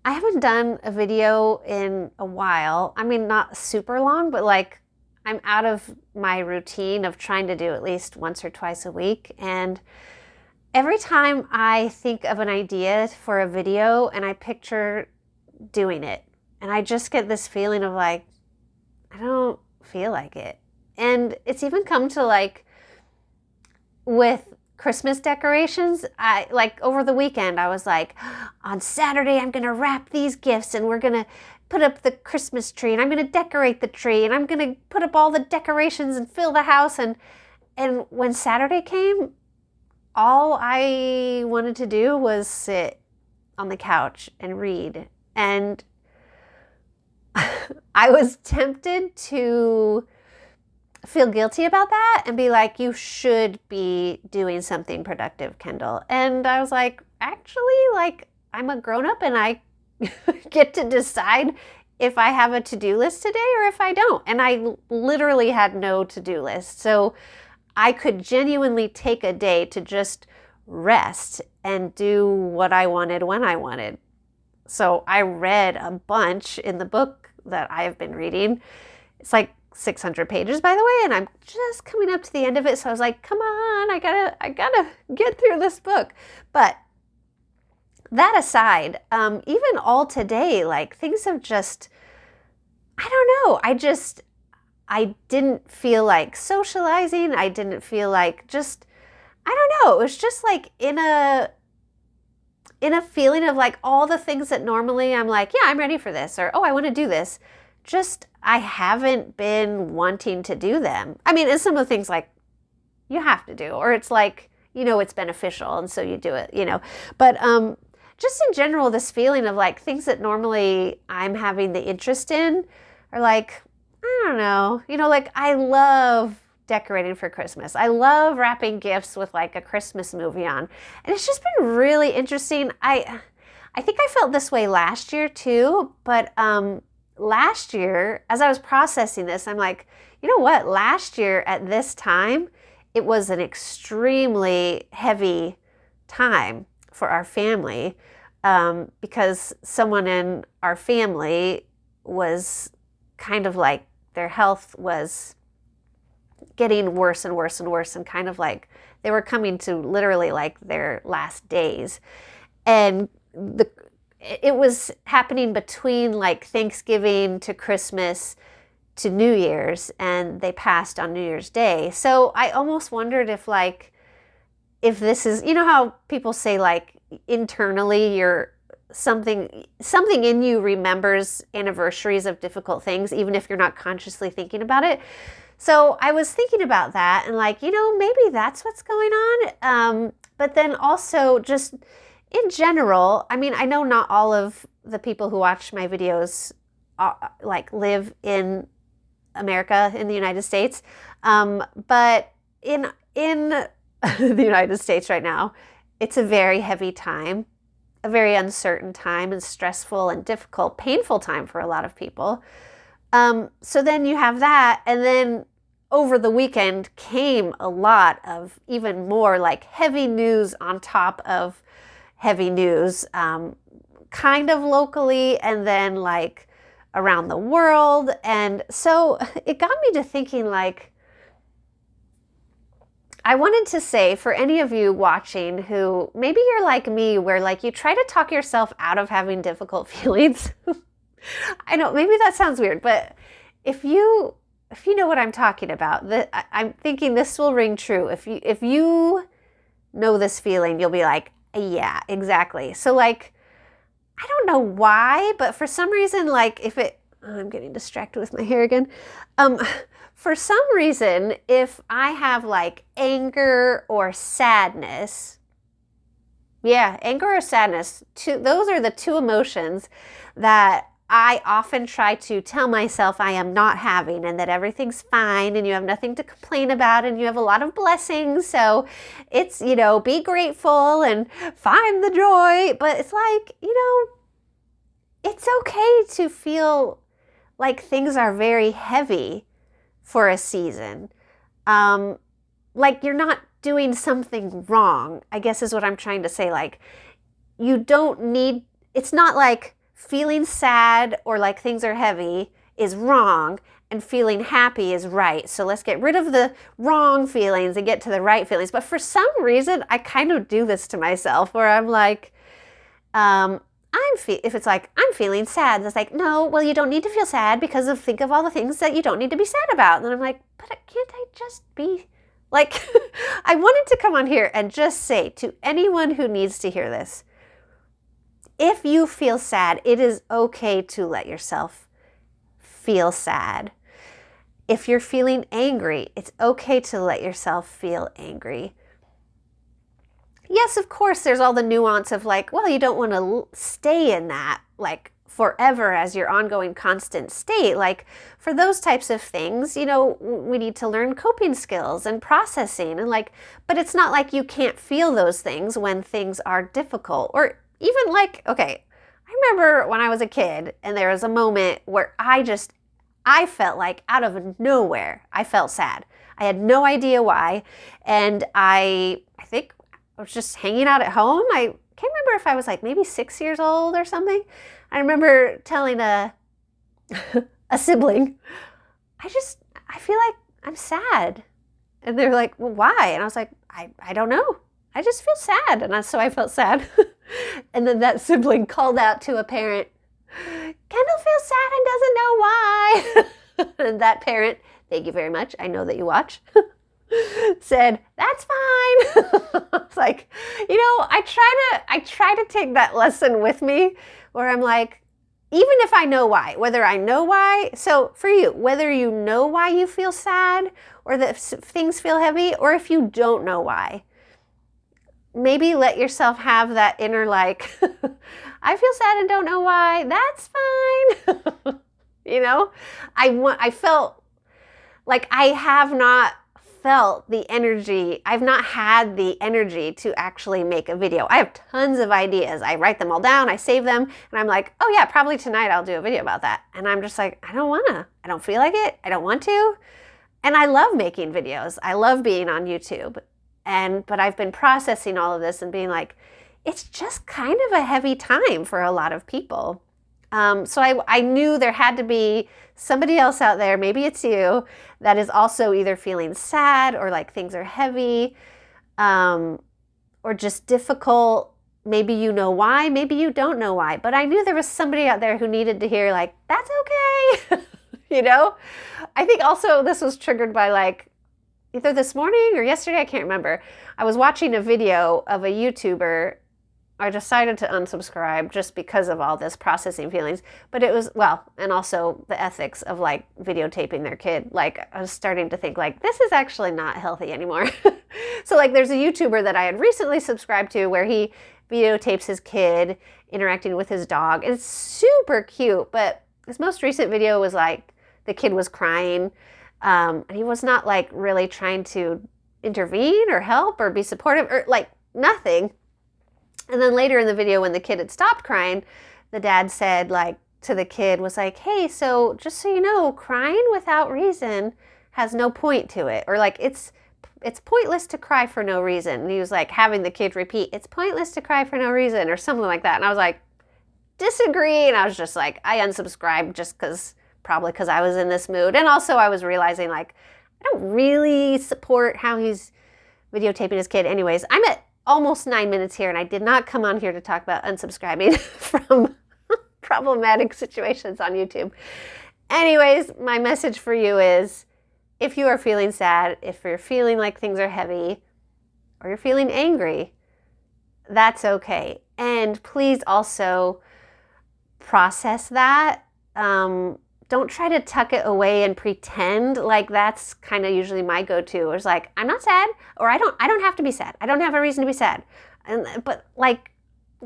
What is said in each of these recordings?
I haven't done a video in a while. I mean, not super long, but like I'm out of my routine of trying to do at least once or twice a week. And every time I think of an idea for a video and I picture doing it, and I just get this feeling of like, I don't feel like it. And it's even come to like with Christmas decorations. I like over the weekend, I was like, on Saturday, I'm going to wrap these gifts and we're going to put up the Christmas tree and I'm going to decorate the tree and I'm going to put up all the decorations and fill the house. And when Saturday came, all I wanted to do was sit on the couch and read. And I was tempted to feel guilty about that and be like, you should be doing something productive, Kendall. And I was like, actually, like, I'm a grown up and I get to decide if I have a to-do list today or if I don't. And I literally had no to-do list. So I could genuinely take a day to just rest and do what I wanted when I wanted. So I read a bunch in the book that I have been reading. It's like 600 pages, by the way, and I'm just coming up to the end of it. So I was like, come on, I gotta get through this book. But that aside, even all today, like things have just, I don't know. I didn't feel like socializing. I didn't feel like just, I don't know. It was just like in a feeling of like all the things that normally I'm like, yeah, I'm ready for this, or, oh, I want to do this. Just, I haven't been wanting to do them. I mean, and some of the things like you have to do, or it's like, it's beneficial. And so you do it, but, just in general, this feeling of like things that normally I'm having the interest in are like, I don't know, like I love decorating for Christmas. I love wrapping gifts with like a Christmas movie on. And it's just been really interesting. I think I felt this way last year too, but last year, as I was processing this, I'm like, you know what? Last year at this time, it was an extremely heavy time for our family because someone in our family was kind of like their health was getting worse and worse and worse, and kind of like they were coming to literally like their last days. And it was happening between like Thanksgiving to Christmas to New Year's, and they passed on New Year's Day. So I almost wondered if this is, how people say like internally you're something in you remembers anniversaries of difficult things, even if you're not consciously thinking about it. So I was thinking about that and like, maybe that's what's going on. But then also just in general, I mean, I know not all of the people who watch my videos like live in America, in the United States. But in the United States right now, it's a very heavy time, a very uncertain time and stressful and difficult, painful time for a lot of people. So then you have that, and then over the weekend came a lot of even more like heavy news on top of heavy news, kind of locally and then like around the world. And so it got me to thinking like, I wanted to say for any of you watching who maybe you're like me, where like you try to talk yourself out of having difficult feelings. I know maybe that sounds weird, but if you know what I'm talking about, I'm thinking this will ring true. If you know this feeling, you'll be like, yeah, exactly. So like, I don't know why, but for some reason, like I'm getting distracted with my hair again. For some reason, if I have like anger or sadness, yeah, anger or sadness, those are the two emotions that I often try to tell myself I am not having, and that everything's fine and you have nothing to complain about and you have a lot of blessings. So it's, be grateful and find the joy. But it's like, it's okay to feel like things are very heavy for a season. Like you're not doing something wrong, I guess is what I'm trying to say. Like you don't need, it's not like feeling sad or like things are heavy is wrong and feeling happy is right. So let's get rid of the wrong feelings and get to the right feelings. But for some reason, I kind of do this to myself where I'm like, if it's like, I'm feeling sad, it's like, no, well, you don't need to feel sad because think of all the things that you don't need to be sad about. And then I'm like, but can't I just be like, I wanted to come on here and just say to anyone who needs to hear this, if you feel sad, it is okay to let yourself feel sad. If you're feeling angry, it's okay to let yourself feel angry. Yes, of course, there's all the nuance of like, well, you don't want to stay in that like forever as your ongoing constant state. Like for those types of things, you know, we need to learn coping skills and processing and like, but it's not like you can't feel those things when things are difficult or even like, okay, I remember when I was a kid and there was a moment where I felt like out of nowhere, I felt sad. I had no idea why. And I think I was just hanging out at home. I can't remember if I was like maybe 6 years old or something. I remember telling a sibling, I feel like I'm sad. And they're like, well, why? And I was like, I don't know. I just feel sad. And so I felt sad. And then that sibling called out to a parent, Kendall feels sad and doesn't know why. And that parent, thank you very much, I know that you watch, said, that's fine. It's like, you know, I try to take that lesson with me where I'm like, even if I know why, whether I know why, so for you, whether you know why you feel sad or that things feel heavy, or if you don't know why, maybe let yourself have that inner like, I feel sad and don't know why, that's fine. You know, I felt like I have not felt the energy. I've not had the energy to actually make a video. I have tons of ideas. I write them all down, I save them, and I'm like, oh yeah, probably tonight I'll do a video about that. And I'm just like, I don't wanna. I don't feel like it. I don't want to. And I love making videos. I love being on YouTube. But I've been processing all of this and being like, it's just kind of a heavy time for a lot of people. So I knew there had to be somebody else out there, maybe it's you, that is also either feeling sad or like things are heavy, or just difficult. Maybe you know why, maybe you don't know why, but I knew there was somebody out there who needed to hear like, that's okay. You know, I think also this was triggered by like, either this morning or yesterday, I can't remember. I was watching a video of a YouTuber. I decided to unsubscribe just because of all this processing feelings. But it was, well, and also the ethics of like videotaping their kid. Like I was starting to think like, this is actually not healthy anymore. So like there's a YouTuber that I had recently subscribed to where he videotapes his kid interacting with his dog. And it's super cute, but his most recent video was like the kid was crying. And he was not like really trying to intervene or help or be supportive or like nothing. And then later in the video when the kid had stopped crying, the dad said like to the kid was like, hey, so just so you know, crying without reason has no point to it. Or like it's pointless to cry for no reason. And he was like having the kid repeat, it's pointless to cry for no reason or something like that. And I was like, disagree. And I was just like, I unsubscribed just probably because I was in this mood. And also I was realizing like, I don't really support how he's videotaping his kid. Anyways, I'm at almost 9 minutes here and I did not come on here to talk about unsubscribing from problematic situations on YouTube. Anyways, my message for you is if you are feeling sad, if you're feeling like things are heavy, or you're feeling angry, that's okay. And please also process that. Don't try to tuck it away and pretend like that's kind of usually my go-to. It's like, I'm not sad, or I don't have to be sad. I don't have a reason to be sad. But like,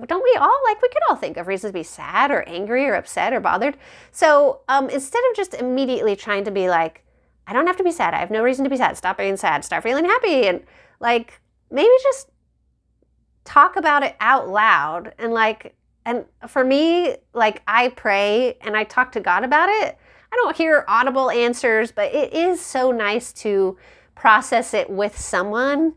don't we all, like we could all think of reasons to be sad or angry or upset or bothered. So instead of just immediately trying to be like, I don't have to be sad. I have no reason to be sad. Stop being sad. Start feeling happy. And like, maybe just talk about it out loud and like, and for me, like I pray and I talk to God about it. I don't hear audible answers, but it is so nice to process it with someone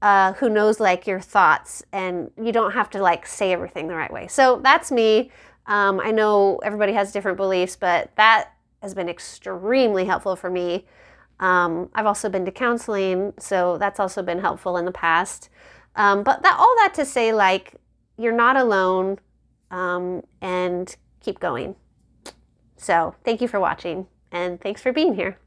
who knows like your thoughts and you don't have to like say everything the right way. So that's me. I know everybody has different beliefs, but that has been extremely helpful for me. I've also been to counseling, so that's also been helpful in the past. But all that to say, like, you're not alone, and keep going. So thank you for watching, and thanks for being here.